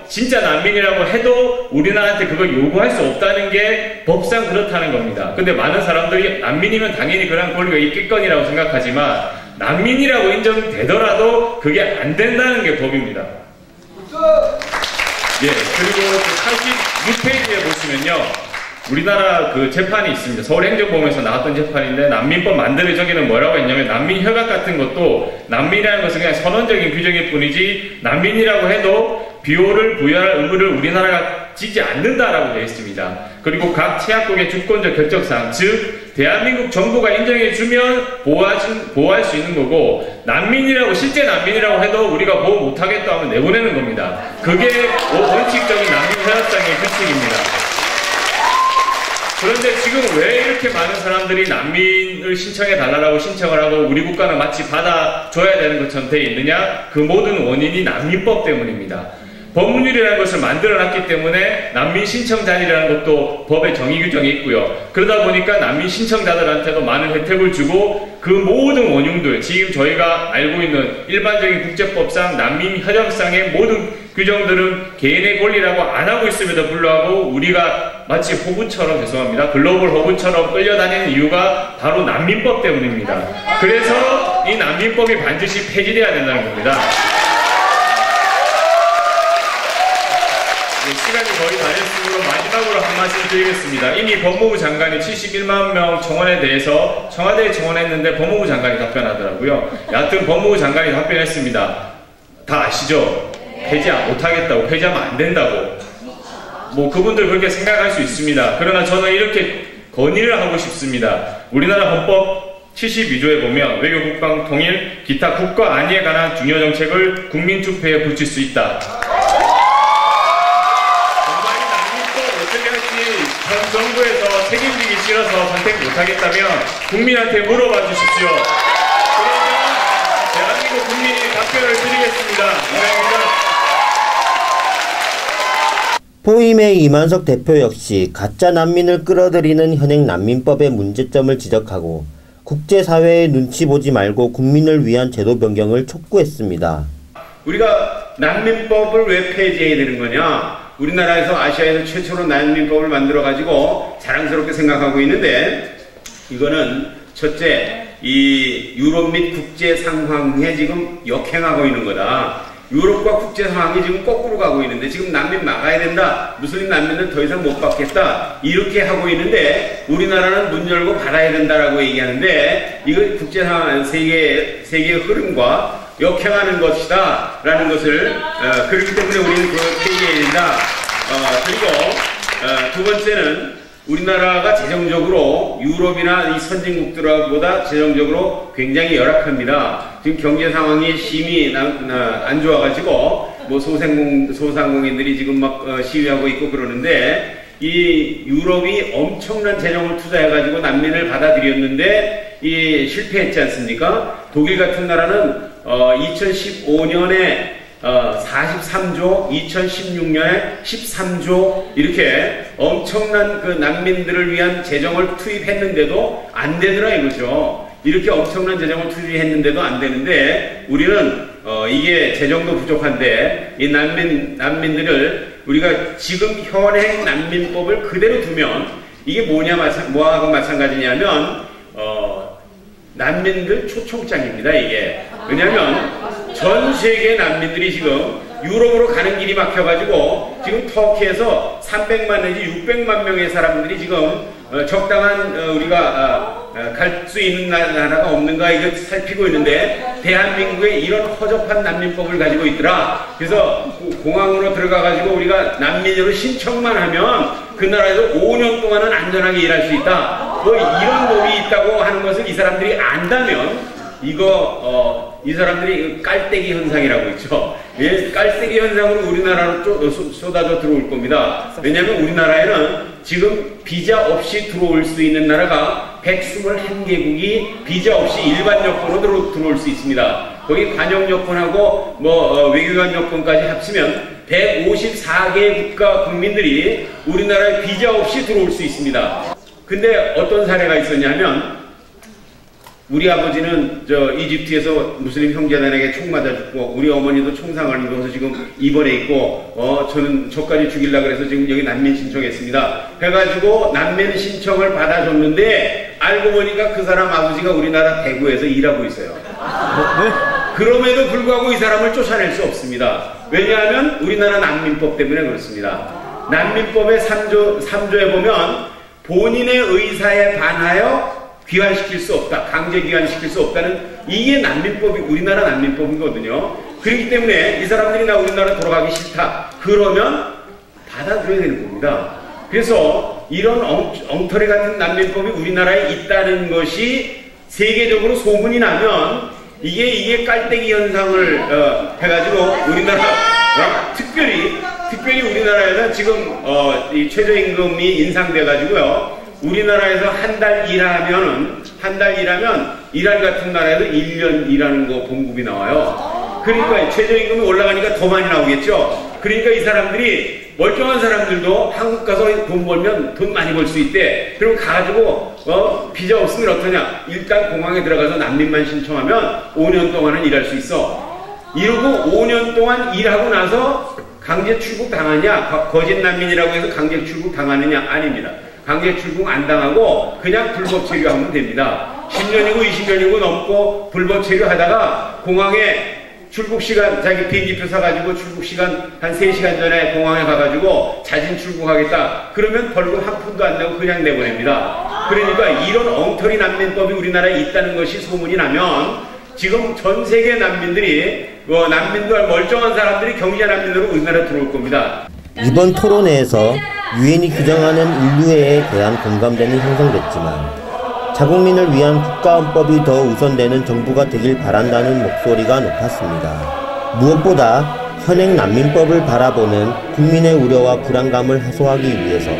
진짜 난민이라고 해도 우리나라한테 그걸 요구할 수 없다는 게 법상 그렇다는 겁니다. 근데 많은 사람들이 난민이면 당연히 그런 권리가 있겠거니라고 생각하지만 난민이라고 인정되더라도 그게 안 된다는 게 법입니다. 그리고 86페이지에 보시면요. 우리나라 그 재판이 있습니다. 서울행정법원에서 나왔던 재판인데 난민법 만들기 전에는 뭐라고 했냐면 난민 협약 같은 것도 난민이라는 것은 그냥 선언적인 규정일 뿐이지 난민이라고 해도 비호를 부여할 의무를 우리나라가 지지 않는다라고 되어 있습니다. 그리고 각 취약국의 주권적 결정사항, 즉 대한민국 정부가 인정해주면 보호할 수 있는 거고 실제 난민이라고 해도 우리가 보호 못하겠다 하면 내보내는 겁니다. 그게 원칙적인 난민 협약상의 규칙입니다. 그런데 지금 왜 이렇게 많은 사람들이 난민을 신청해달라고 신청을 하고 우리 국가는 마치 받아줘야 되는 것처럼 되어 있느냐? 그 모든 원인이 난민법 때문입니다. 법률이라는 것을 만들어놨기 때문에 난민 신청자이라는 것도 법의 정의 규정이 있고요. 그러다 보니까 난민 신청자들한테도 많은 혜택을 주고 그 모든 원흉들, 지금 저희가 알고 있는 일반적인 국제법상 난민 협약상의 모든 규정들은 개인의 권리라고 안 하고 있음에도 불구하고 우리가 마치 호구처럼, 죄송합니다, 글로벌 호구처럼 끌려다니는 이유가 바로 난민법 때문입니다. 그래서 이 난민법이 반드시 폐지돼야 된다는 겁니다. 시간이 거의 다 됐으므로 마지막으로 한 말씀 드리겠습니다. 이미 법무부 장관이 71만 명 청원에 대해서 청와대에 청원했는데 법무부 장관이 답변하더라고요. 여하튼 법무부 장관이 답변했습니다. 다 아시죠? 폐지 못하겠다고, 폐지하면 안 된다고. 그분들 그렇게 생각할 수 있습니다. 그러나 저는 이렇게 건의를 하고 싶습니다. 우리나라 헌법 72조에 보면 외교, 국방, 통일, 기타 국가 안위에 관한 중요 정책을 국민투표에 붙일 수 있다. 현 정부에서 책임지기 싫어서 선택 못하겠다면 국민한테 물어봐 주십시오. 그러면 대한민국 국민이 답변을 드리겠습니다. 이상입니다. 포임의 이만석 대표 역시 가짜 난민을 끌어들이는 현행 난민법의 문제점을 지적하고 국제사회의 눈치 보지 말고 국민을 위한 제도 변경을 촉구했습니다. 우리가 난민법을 왜 폐지해야 되는 거냐? 우리나라에서 아시아에서 최초로 난민법을 만들어가지고 자랑스럽게 생각하고 있는데, 이거는 첫째, 이 유럽 및 국제 상황에 지금 역행하고 있는 거다. 유럽과 국제 상황이 지금 거꾸로 가고 있는데, 지금 난민 막아야 된다, 무슬림 난민은 더 이상 못 받겠다, 이렇게 하고 있는데 우리나라는 문 열고 받아야 된다라고 얘기하는데, 이거 국제 상황, 세계의 흐름과 역행하는 것이다 라는 것을 그렇기 때문에 우리는 그걸 폐기해야 된다. 그리고 두 번째는 우리나라가 재정적으로 유럽이나 이 선진국들보다 재정적으로 굉장히 열악합니다. 지금 경제 상황이 심히 안 좋아가지고 뭐 소상공인들이 지금 막 시위하고 있고 그러는데, 이 유럽이 엄청난 재정을 투자해가지고 난민을 받아들였는데 이 실패했지 않습니까? 독일 같은 나라는 2015년에 43조, 2016년에 13조 이렇게 엄청난 그 난민들을 위한 재정을 투입했는데도 안 되더라 이거죠. 이렇게 엄청난 재정을 투입했는데도 안 되는데, 우리는 이게 재정도 부족한데 이 난민들을 우리가 지금 현행 난민법을 그대로 두면 이게 뭐하고 마찬가지냐면 난민들 초청장입니다. 이게 왜냐하면 전 세계 난민들이 지금 유럽으로 가는 길이 막혀가지고 지금 터키에서 300만 내지 600만 명의 사람들이 지금 적당한 우리가 갈 수 있는 나라가 없는가 이거 살피고 있는데, 대한민국에 이런 허접한 난민법을 가지고 있더라. 그래서 공항으로 들어가가지고 우리가 난민으로 신청만 하면 그 나라에서 5년 동안은 안전하게 일할 수 있다. 뭐 이런 법이 있다고 하는 것을 이 사람들이 안다면 이거 이 사람들이 깔때기 현상이라고 있죠. 예, 깔때기 현상으로 우리나라로 쏟아져 들어올 겁니다. 왜냐하면 우리나라에는 지금 비자 없이 들어올 수 있는 나라가 121개국이 비자 없이 일반 여권으로 들어올 수 있습니다. 거기 관용 여권하고 외교관 여권까지 합치면 154개 국가 국민들이 우리나라에 비자 없이 들어올 수 있습니다. 근데 어떤 사례가 있었냐면, 우리 아버지는 이집트에서 무슬림 형제단에게 총 맞아 죽고, 우리 어머니도 총상을 입어서 지금 입원해 있고, 저는 저까지 죽이려고 그래서 지금 여기 난민 신청했습니다. 해가지고 난민 신청을 받아줬는데 알고 보니까 그 사람 아버지가 우리나라 대구에서 일하고 있어요. 그럼에도 불구하고 이 사람을 쫓아낼 수 없습니다. 왜냐하면 우리나라 난민법 때문에 그렇습니다. 난민법의 3조에 보면 본인의 의사에 반하여 귀환시킬 수 없다, 강제 귀환시킬 수 없다는, 이게 난민법이 우리나라 난민법이거든요. 그렇기 때문에 이 사람들이 나 우리나라 돌아가기 싫다 그러면 받아들여야 되는 겁니다. 그래서 이런 엉터리 같은 난민법이 우리나라에 있다는 것이 세계적으로 소문이 나면 이게 깔때기 현상을 해가지고 우리나라 특별히 우리나라에는 지금 이 최저임금이 인상돼가지고요. 우리나라에서 한 달 일하면 이란 같은 나라에도 1년 일하는 거 봉급이 나와요. 그러니까 최저임금이 올라가니까 더 많이 나오겠죠. 그러니까 이 사람들이, 멀쩡한 사람들도 한국 가서 돈 벌면 돈 많이 벌 수 있대. 그럼 가가지고 비자 없으면 어떠냐, 일단 공항에 들어가서 난민만 신청하면 5년 동안은 일할 수 있어. 이러고 5년 동안 일하고 나서 강제 출국 당하냐, 거짓 난민이라고 해서 강제 출국 당하느냐, 아닙니다. 강제 출국 안 당하고 그냥 불법 체류하면 됩니다. 10년이고 20년이고 넘고 불법 체류하다가 공항에 출국 시간, 자기 비행기표 사가지고 출국 시간 한 3시간 전에 공항에 가가지고 자진 출국하겠다 그러면 벌금 한 푼도 안 내고 그냥 내보냅니다. 그러니까 이런 엉터리 난민법이 우리나라에 있다는 것이 소문이 나면 지금 전 세계 난민들이 난민들 멀쩡한 사람들이 경제 난민으로 우리나라에 들어올 겁니다. 이번 토론회에서 유엔이 규정하는 인류애에 대한 공감대는 형성됐지만 자국민을 위한 국가헌법이 더 우선되는 정부가 되길 바란다는 목소리가 높았습니다. 무엇보다 현행 난민법을 바라보는 국민의 우려와 불안감을 해소하기 위해서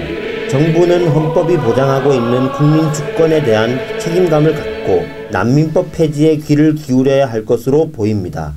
정부는 헌법이 보장하고 있는 국민 주권에 대한 책임감을 갖고 난민법 폐지에 귀를 기울여야 할 것으로 보입니다.